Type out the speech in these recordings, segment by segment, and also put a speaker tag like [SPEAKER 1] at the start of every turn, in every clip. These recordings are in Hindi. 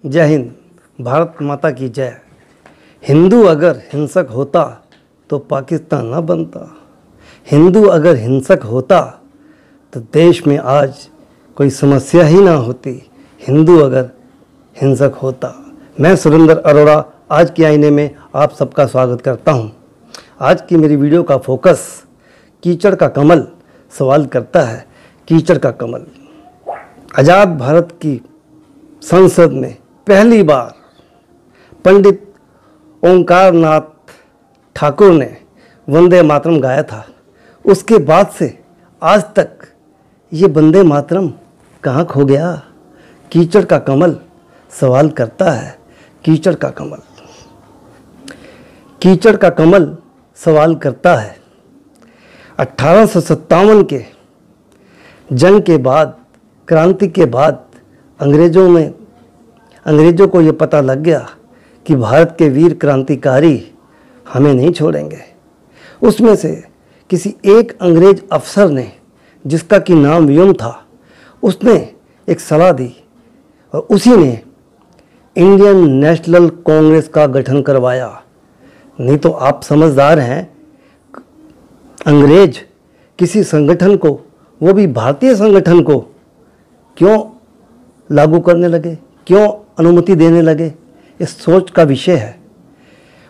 [SPEAKER 1] जय हिंद। भारत माता की जय। हिंदू अगर हिंसक होता तो पाकिस्तान ना बनता। हिंदू अगर हिंसक होता तो देश में आज कोई समस्या ही ना होती। हिंदू अगर हिंसक होता। मैं सुरेंद्र अरोड़ा आज के आईने में आप सबका स्वागत करता हूं। आज की मेरी वीडियो का फोकस कीचड़ का कमल सवाल करता है। कीचड़ का कमल। आज़ाद भारत की संसद में पहली बार पंडित ओंकार नाथ ठाकुर ने वंदे मातरम गाया था। उसके बाद से आज तक ये वंदे मातरम कहाँ खो गया? कीचड़ का कमल सवाल करता है। कीचड़ का कमल। कीचड़ का कमल सवाल करता है। 1857 के जंग के बाद, क्रांति के बाद अंग्रेज़ों को ये पता लग गया कि भारत के वीर क्रांतिकारी हमें नहीं छोड़ेंगे। उसमें से किसी एक अंग्रेज अफसर ने, जिसका कि नाम व्यूम था, उसने एक सलाह दी और उसी ने इंडियन नेशनल कांग्रेस का गठन करवाया। नहीं तो आप समझदार हैं, अंग्रेज किसी संगठन को, वो भी भारतीय संगठन को, क्यों लागू करने लगे, क्यों अनुमति देने लगे? इस सोच का विषय है।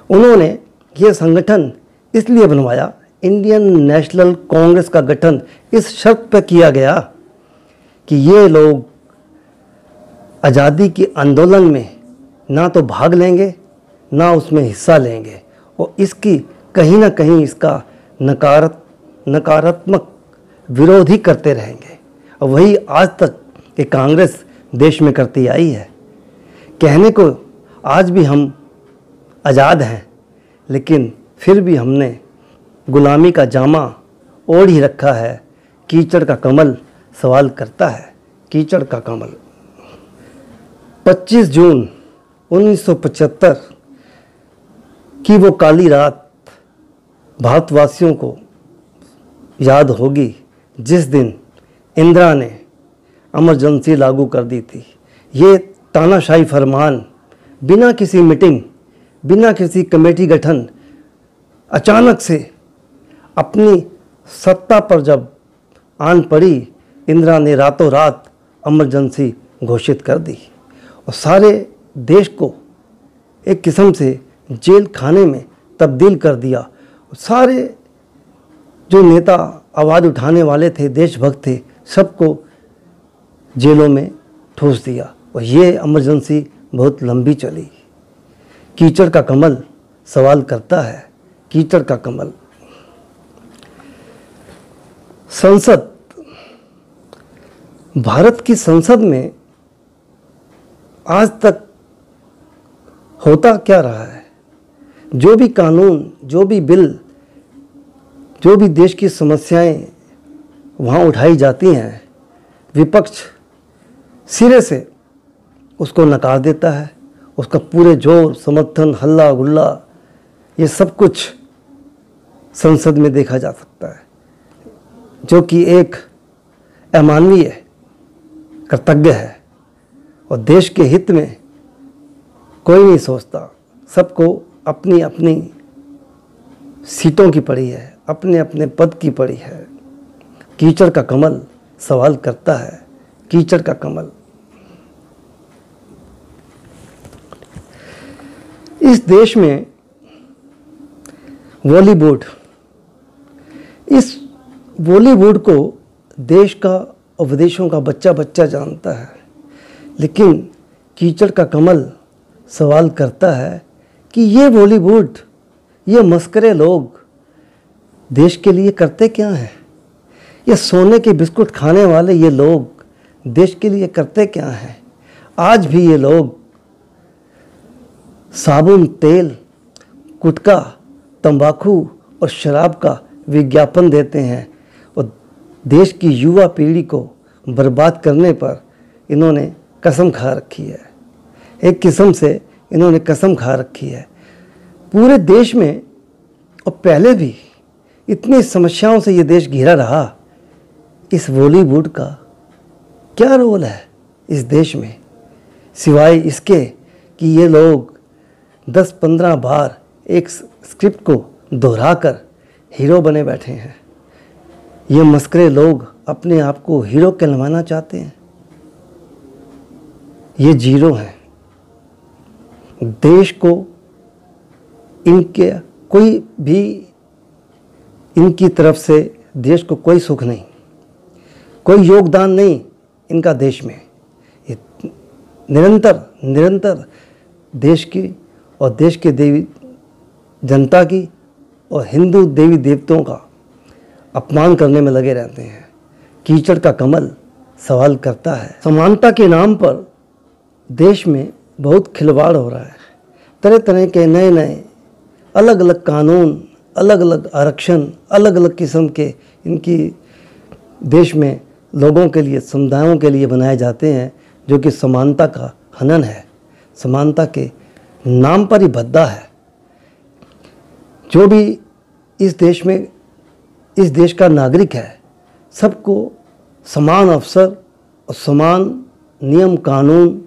[SPEAKER 1] उन्होंने ये संगठन इसलिए बनवाया, इंडियन नेशनल कांग्रेस का गठन इस शर्त पर किया गया कि ये लोग आज़ादी के आंदोलन में ना तो भाग लेंगे, ना उसमें हिस्सा लेंगे, और इसकी कहीं ना कहीं इसका नकारात्मक विरोध ही करते रहेंगे। और वही आज तक ये कांग्रेस देश में करती आई है। कहने को आज भी हम आज़ाद हैं, लेकिन फिर भी हमने गुलामी का जामा ओढ़ ही रखा है। कीचड़ का कमल सवाल करता है। कीचड़ का कमल। 25 जून 1975 की वो काली रात भारतवासियों को याद होगी, जिस दिन इंदिरा ने इमरजेंसी लागू कर दी थी। ये तानाशाही फरमान बिना किसी मीटिंग, बिना किसी कमेटी गठन, अचानक से अपनी सत्ता पर जब आन पड़ी, इंदिरा ने रातों रात इमरजेंसी घोषित कर दी और सारे देश को एक किस्म से जेल खाने में तब्दील कर दिया। सारे जो नेता आवाज़ उठाने वाले थे, देशभक्त थे, सबको जेलों में ठूस दिया और ये इमरजेंसी बहुत लंबी चली। कीचड़ का कमल सवाल करता है। कीचड़ का कमल। संसद। भारत की संसद में आज तक होता क्या रहा है? जो भी कानून, जो भी बिल, जो भी देश की समस्याएं वहाँ उठाई जाती हैं, विपक्ष सिरे से उसको नकार देता है। उसका पूरे जोर, समर्थन, हल्ला गुल्ला, ये सब कुछ संसद में देखा जा सकता है, जो कि एक अमानवीय कर्तव्य है और देश के हित में कोई नहीं सोचता। सबको अपनी अपनी सीटों की पड़ी है, अपने अपने पद की पड़ी है। कीचड़ का कमल सवाल करता है। कीचड़ का कमल। इस देश में बॉलीवुड, इस बॉलीवुड को देश का और विदेशों का बच्चा बच्चा जानता है, लेकिन कीचड़ का कमल सवाल करता है कि ये बॉलीवुड, ये मस्करे लोग देश के लिए करते क्या हैं? ये सोने के बिस्कुट खाने वाले ये लोग देश के लिए करते क्या हैं? आज भी ये लोग साबुन, तेल, गुटखा, तंबाकू और शराब का विज्ञापन देते हैं और देश की युवा पीढ़ी को बर्बाद करने पर इन्होंने कसम खा रखी है। एक किस्म से इन्होंने कसम खा रखी है। पूरे देश में और पहले भी इतनी समस्याओं से ये देश घिरा रहा। इस बॉलीवुड का क्या रोल है इस देश में? सिवाय इसके कि ये लोग 10-15 बार एक स्क्रिप्ट को दोहराकर हीरो बने बैठे हैं। ये मस्करे लोग अपने आप को हीरो कहलवाना चाहते हैं। ये जीरो हैं। देश को इनके कोई भी इनकी तरफ से देश को कोई सुख नहीं, कोई योगदान नहीं इनका देश में। ये निरंतर देश की और देश के देवी जनता की और हिंदू देवी देवताओं का अपमान करने में लगे रहते हैं। कीचड़ का कमल सवाल करता है। समानता के नाम पर देश में बहुत खिलवाड़ हो रहा है। तरह तरह के नए अलग अलग कानून, अलग अलग आरक्षण, अलग अलग किस्म के इनकी देश में लोगों के लिए, समुदायों के लिए बनाए जाते हैं, जो कि समानता का हनन है, समानता के नाम पर ही भद्दा है। जो भी इस देश में, इस देश का नागरिक है, सबको समान अवसर और समान नियम कानून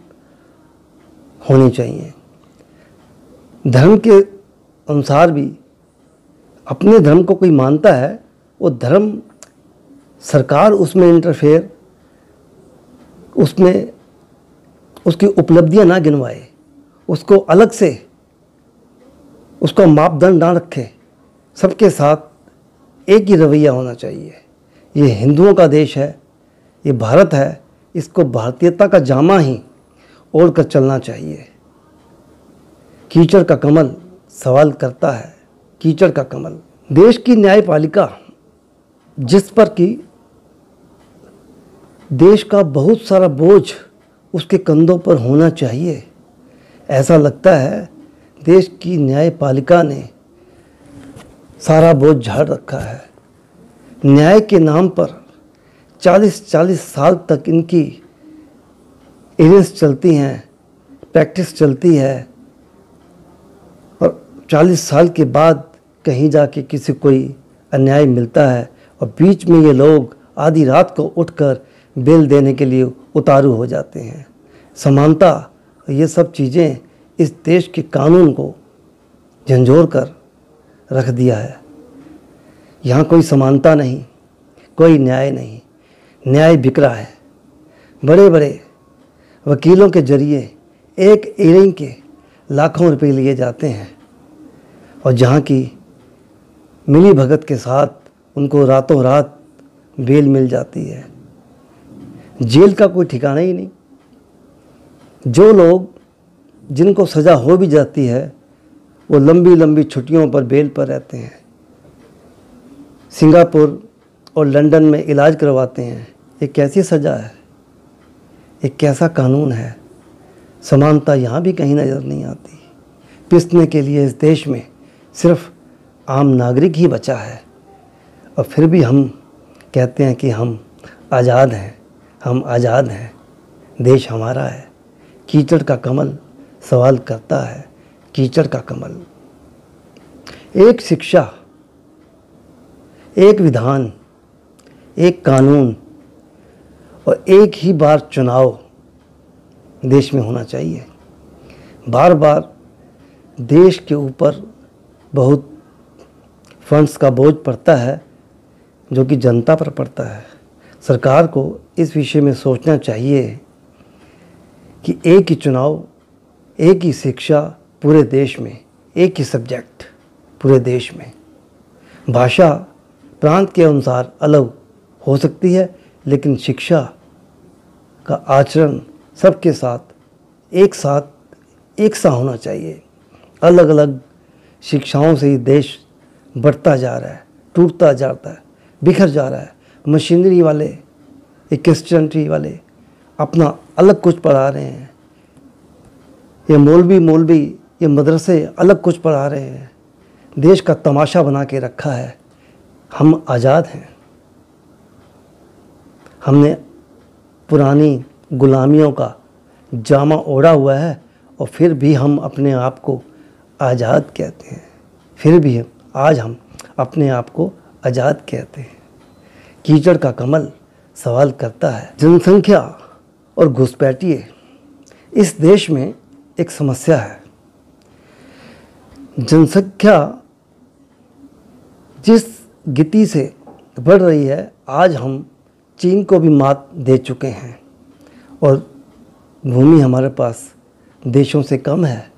[SPEAKER 1] होने चाहिए। धर्म के अनुसार भी अपने धर्म को कोई मानता है, वो धर्म सरकार उसमें इंटरफेयर, उसमें उसकी उपलब्धियां ना गिनवाए, उसको अलग से उसका मापदंड ना रखे। सबके साथ एक ही रवैया होना चाहिए। ये हिंदुओं का देश है, ये भारत है, इसको भारतीयता का जामा ही ओढ़ कर चलना चाहिए। कीचड़ का कमल सवाल करता है। कीचड़ का कमल। देश की न्यायपालिका जिस पर कि देश का बहुत सारा बोझ उसके कंधों पर होना चाहिए, ऐसा लगता है देश की न्यायपालिका ने सारा बोझ झाड़ रखा है। न्याय के नाम पर 40-40 साल तक इनकी इवेंट्स चलती हैं, प्रैक्टिस चलती है, और 40 साल के बाद कहीं जाके किसी कोई अन्याय मिलता है और बीच में ये लोग आधी रात को उठकर बेल देने के लिए उतारू हो जाते हैं। समानता, ये सब चीज़ें इस देश के कानून को झंझोर कर रख दिया है। यहाँ कोई समानता नहीं, कोई न्याय नहीं, न्याय बिक रहा है। बड़े बड़े वकीलों के जरिए एक हियरिंग के लाखों रुपए लिए जाते हैं और जहाँ की मिली भगत के साथ उनको रातों रात बेल मिल जाती है। जेल का कोई ठिकाना ही नहीं। जो लोग जिनको सज़ा हो भी जाती है वो लंबी लंबी छुट्टियों पर बेल पर रहते हैं, सिंगापुर और लंदन में इलाज करवाते हैं। ये कैसी सज़ा है, ये कैसा कानून है। समानता यहाँ भी कहीं नज़र नहीं आती। पिसने के लिए इस देश में सिर्फ आम नागरिक ही बचा है और फिर भी हम कहते हैं कि हम आज़ाद हैं, हम आज़ाद हैं, देश हमारा है। कीचड़ का कमल सवाल करता है। कीचड़ का कमल। एक शिक्षा, एक विधान, एक कानून और एक ही बार चुनाव देश में होना चाहिए। बार बार देश के ऊपर बहुत फंड्स का बोझ पड़ता है जो कि जनता पर पड़ता है। सरकार को इस विषय में सोचना चाहिए कि एक ही चुनाव, एक ही शिक्षा पूरे देश में, एक ही सब्जेक्ट पूरे देश में। भाषा प्रांत के अनुसार अलग हो सकती है, लेकिन शिक्षा का आचरण सबके साथ एक सा होना चाहिए। अलग अलग शिक्षाओं से ही देश बढ़ता जा रहा है, टूटता जाता है, बिखर जा रहा है। मशीनरी वाले, क्रिश्चियनिटी वाले अपना अलग कुछ पढ़ा रहे हैं, ये मौलवी ये मदरसे अलग कुछ पढ़ा रहे हैं। देश का तमाशा बना के रखा है। हम आज़ाद हैं। हमने पुरानी गुलामियों का जामा ओढ़ा हुआ है और फिर भी हम अपने आप को आज़ाद कहते हैं। फिर भी आज हम अपने आप को आज़ाद कहते हैं। कीचड़ का कमल सवाल करता है। जनसंख्या और घुसपैठिए इस देश में एक समस्या है। जनसंख्या जिस गति से बढ़ रही है, आज हम चीन को भी मात दे चुके हैं और भूमि हमारे पास देशों से कम है,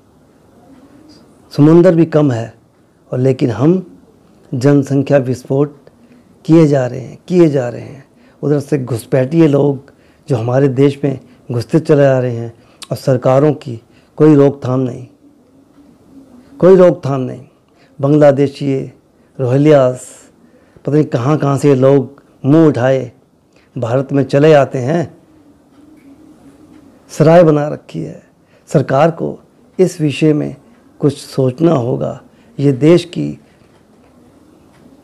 [SPEAKER 1] समुंदर भी कम है, और लेकिन हम जनसंख्या विस्फोट किए जा रहे हैं। उधर से घुसपैठिए लोग जो हमारे देश में घुसते चले जा रहे हैं और सरकारों की कोई रोकथाम नहीं। बांग्लादेशी, रोहिंग्यास, पता नहीं कहाँ से लोग मुंह उठाए भारत में चले आते हैं। सराय बना रखी है। सरकार को इस विषय में कुछ सोचना होगा। ये देश की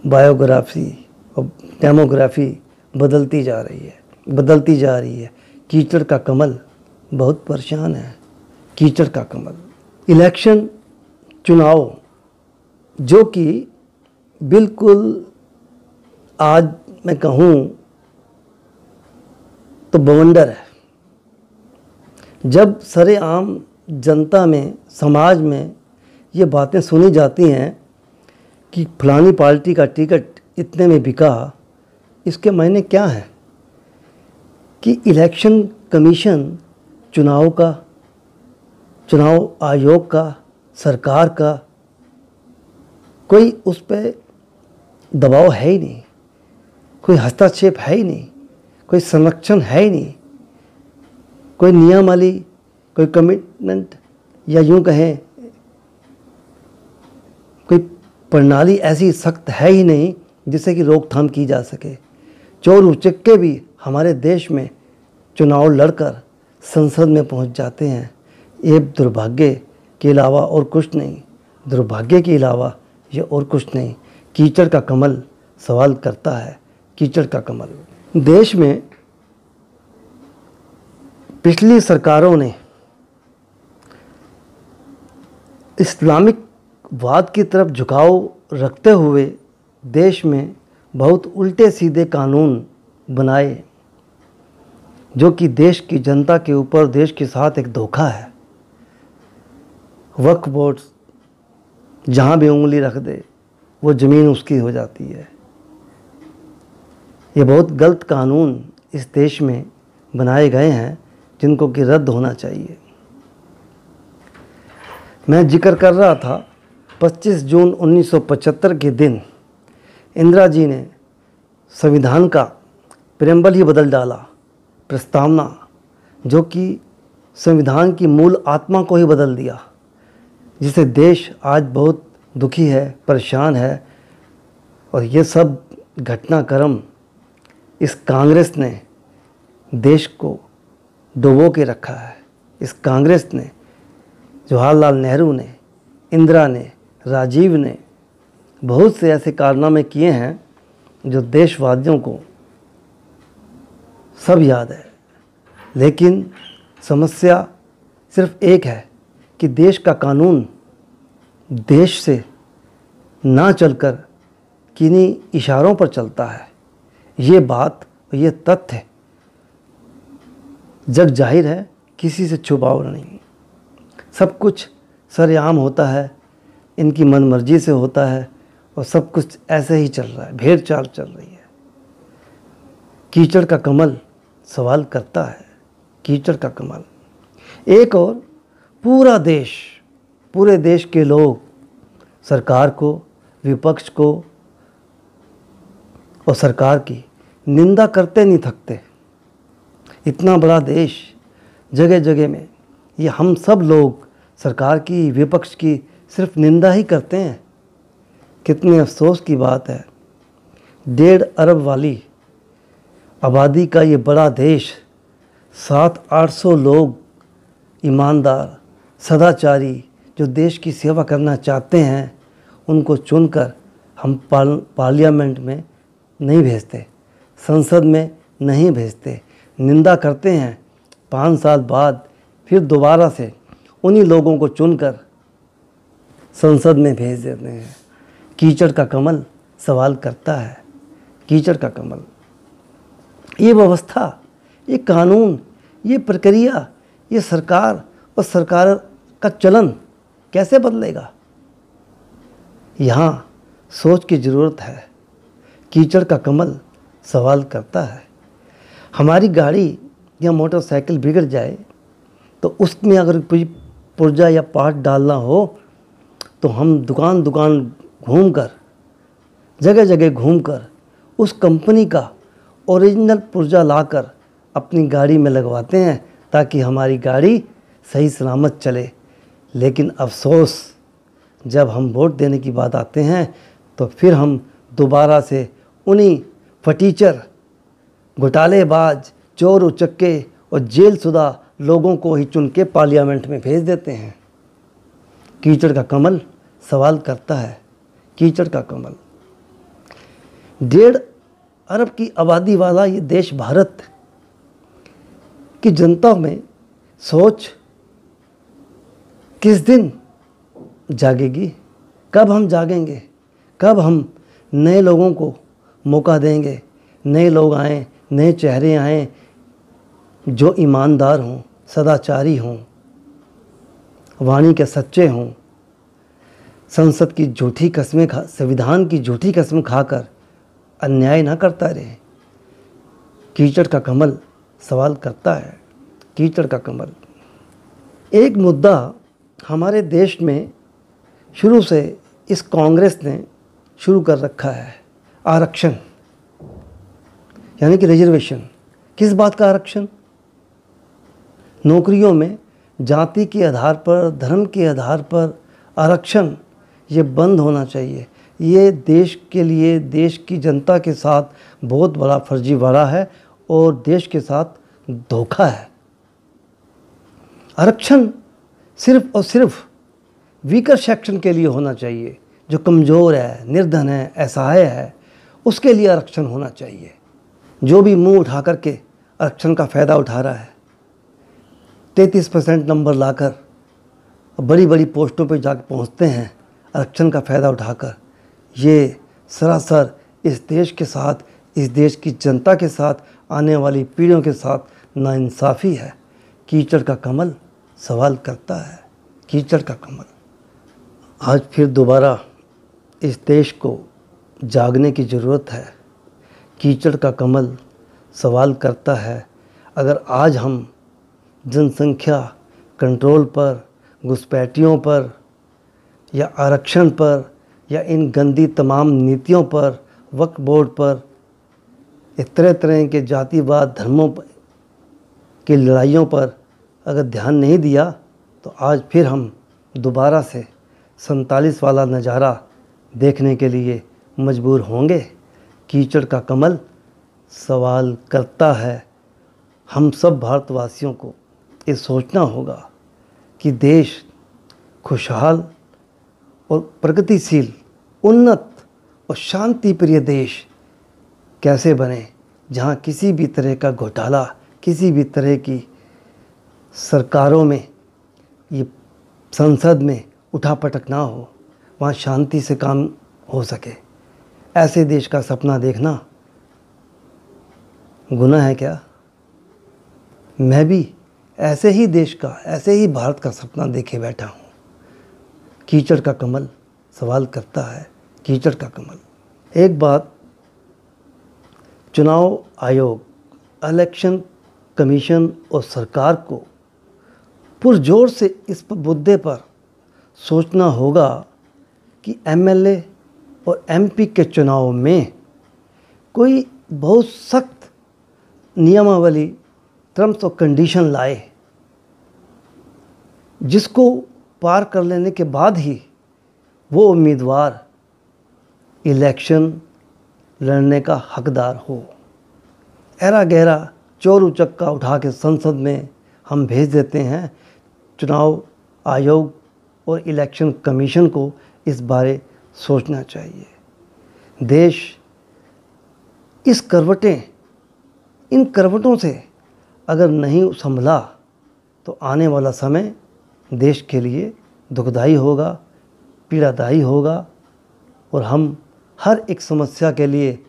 [SPEAKER 1] बायोग्राफी और डेमोग्राफी बदलती जा रही है। कीचड़ का कमल बहुत परेशान है। कीचड़ का कमल। इलेक्शन, चुनाव जो कि बिल्कुल आज मैं कहूँ तो बवंडर है। जब सरेआम जनता में, समाज में ये बातें सुनी जाती हैं कि फलानी पार्टी का टिकट इतने में बिका, इसके मायने क्या है कि इलेक्शन कमीशन, चुनाव आयोग का, सरकार का कोई उस पर दबाव है ही नहीं, कोई हस्तक्षेप है ही नहीं, कोई संरक्षण है ही नहीं, कोई नियमावली, कोई कमिटमेंट, या यूँ कहें कोई प्रणाली ऐसी सख्त है ही नहीं जिससे कि रोकथाम की जा सके। चोर उचक्के भी हमारे देश में चुनाव लड़कर संसद में पहुंच जाते हैं। ये दुर्भाग्य के अलावा और कुछ नहीं। दुर्भाग्य के अलावा ये और कुछ नहीं। कीचड़ का कमल सवाल करता है। कीचड़ का कमल। देश में पिछली सरकारों ने इस्लामिक वाद की तरफ झुकाव रखते हुए देश में बहुत उल्टे सीधे कानून बनाए, जो कि देश की जनता के ऊपर, देश के साथ एक धोखा है। वक्फ बोर्ड जहाँ भी उंगली रख दे वो ज़मीन उसकी हो जाती है। ये बहुत गलत कानून इस देश में बनाए गए हैं जिनको कि रद्द होना चाहिए। मैं जिक्र कर रहा था 25 जून 1975 के दिन इंदिरा जी ने संविधान का प्रेम्बल ही बदल डाला, प्रस्तावना, जो कि संविधान की मूल आत्मा को ही बदल दिया, जिससे देश आज बहुत दुखी है, परेशान है। और ये सब घटनाक्रम इस कांग्रेस ने देश को डुबो के रखा है। इस कांग्रेस ने, जवाहरलाल नेहरू ने, इंदिरा ने, राजीव ने बहुत से ऐसे कारनामे किए हैं जो देशवासियों को सब याद है। लेकिन समस्या सिर्फ एक है कि देश का कानून देश से ना चलकर किन्हीं इशारों पर चलता है। ये बात, ये तथ्य जग जाहिर है, किसी से छुपाव नहीं। सब कुछ सरेआम होता है, इनकी मनमर्जी से होता है और सब कुछ ऐसे ही चल रहा है, भेड़ चाल चल रही है। कीचड़ का कमल सवाल करता है। कीचड़ का कमल। एक और पूरा देश, पूरे देश के लोग सरकार को, विपक्ष को और सरकार की निंदा करते नहीं थकते। इतना बड़ा देश, जगह जगह में ये हम सब लोग सरकार की, विपक्ष की सिर्फ निंदा ही करते हैं। कितने अफसोस की बात है। 1.5 अरब वाली आबादी का ये बड़ा देश, 700-800 लोग ईमानदार, सदाचारी, जो देश की सेवा करना चाहते हैं, उनको चुनकर हम पार्लियामेंट में नहीं भेजते, संसद में नहीं भेजते, निंदा करते हैं। 5 साल बाद फिर दोबारा से उन्हीं लोगों को चुनकर संसद में भेज देते हैं। कीचड़ का कमल सवाल करता है। कीचड़ का कमल। ये व्यवस्था, ये कानून, ये प्रक्रिया, ये सरकार और सरकार का चलन कैसे बदलेगा? यहाँ सोच की ज़रूरत है। कीचड़ का कमल सवाल करता है। हमारी गाड़ी या मोटरसाइकिल बिगड़ जाए तो उसमें अगर कोई पुर्जा या पार्ट डालना हो तो हम दुकान दुकान घूमकर, जगह जगह घूमकर उस कंपनी का ओरिजिनल पुर्जा लाकर अपनी गाड़ी में लगवाते हैं ताकि हमारी गाड़ी सही सलामत चले। लेकिन अफसोस, जब हम वोट देने की बात आते हैं तो फिर हम दोबारा से उन्हीं फटीचर, घोटालेबाज, चोर उचक्के और जेलशुदा लोगों को ही चुन के पार्लियामेंट में भेज देते हैं। कीचड़ का कमल सवाल करता है। कीचड़ का कमल। 1.5 अरब की आबादी वाला ये देश भारत की जनता में सोच किस दिन जागेगी? कब हम जागेंगे? कब हम नए लोगों को मौका देंगे? नए लोग आएँ, नए चेहरे आएँ जो ईमानदार हों, सदाचारी हों, वाणी के सच्चे हों, संसद की झूठी कस्में संविधान की झूठी कसम खाकर अन्याय ना करता रहे। कीचड़ का कमल सवाल करता है। कीचड़ का कमल। एक मुद्दा हमारे देश में शुरू से इस कांग्रेस ने शुरू कर रखा है, आरक्षण, यानी कि रिजर्वेशन। किस बात का आरक्षण? नौकरियों में जाति के आधार पर, धर्म के आधार पर आरक्षण ये बंद होना चाहिए। ये देश के लिए, देश की जनता के साथ बहुत बड़ा फर्जीवाड़ा है और देश के साथ धोखा है। आरक्षण सिर्फ और सिर्फ वीकर सेक्शन के लिए होना चाहिए। जो कमज़ोर है, निर्धन है, असहाय है, उसके लिए आरक्षण होना चाहिए। जो भी मुंह उठा करके आरक्षण का फ़ायदा उठा रहा है, 33% नंबर लाकर बड़ी बड़ी पोस्टों पर जाकर पहुंचते हैं आरक्षण का फ़ायदा उठाकर, ये सरासर इस देश के साथ, इस देश की जनता के साथ, आने वाली पीढ़ियों के साथ नाइंसाफ़ी है। कीचड़ का कमल सवाल करता है। कीचड़ का कमल। आज फिर दोबारा इस देश को जागने की ज़रूरत है। कीचड़ का कमल सवाल करता है। अगर आज हम जनसंख्या कंट्रोल पर, घुसपैठियों पर या आरक्षण पर या इन गंदी तमाम नीतियों पर, वक्फ बोर्ड पर, इस तरह तरह के जातिवाद, धर्मों की लड़ाइयों पर अगर ध्यान नहीं दिया तो आज फिर हम दोबारा से 47 वाला नज़ारा देखने के लिए मजबूर होंगे। कीचड़ का कमल सवाल करता है। हम सब भारतवासियों को ये सोचना होगा कि देश खुशहाल और प्रगतिशील, उन्नत और शांति प्रिय देश कैसे बने, जहाँ किसी भी तरह का घोटाला, किसी भी तरह की सरकारों में, ये संसद में उठापटक ना हो, वहाँ शांति से काम हो सके। ऐसे देश का सपना देखना गुनाह है क्या? मैं भी ऐसे ही देश का, ऐसे ही भारत का सपना देखे बैठा हूँ। कीचड़ का कमल सवाल करता है। कीचड़ का कमल। एक बात, चुनाव आयोग, इलेक्शन कमीशन और सरकार को पुरजोर से इस मुद्दे पर सोचना होगा कि एमएलए और एमपी के चुनाव में कोई बहुत सख्त नियमावली, टर्म्स और कंडीशन लाए, जिसको पार कर लेने के बाद ही वो उम्मीदवार इलेक्शन लड़ने का हकदार हो। ऐरा गहरा चोर उचक्का उठा के संसद में हम भेज देते हैं। चुनाव आयोग और इलेक्शन कमीशन को इस बारे सोचना चाहिए। देश इन करवटों से अगर नहीं संभला तो आने वाला समय देश के लिए दुखदाई होगा, पीड़ादायी होगा और हम हर एक समस्या के लिए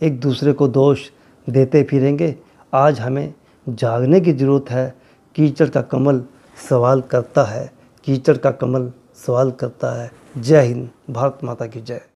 [SPEAKER 1] एक दूसरे को दोष देते फिरेंगे। आज हमें जागने की ज़रूरत है। कीचड़ का कमल सवाल करता है, कीचड़ का कमल सवाल करता है। जय हिंद, भारत माता की जय।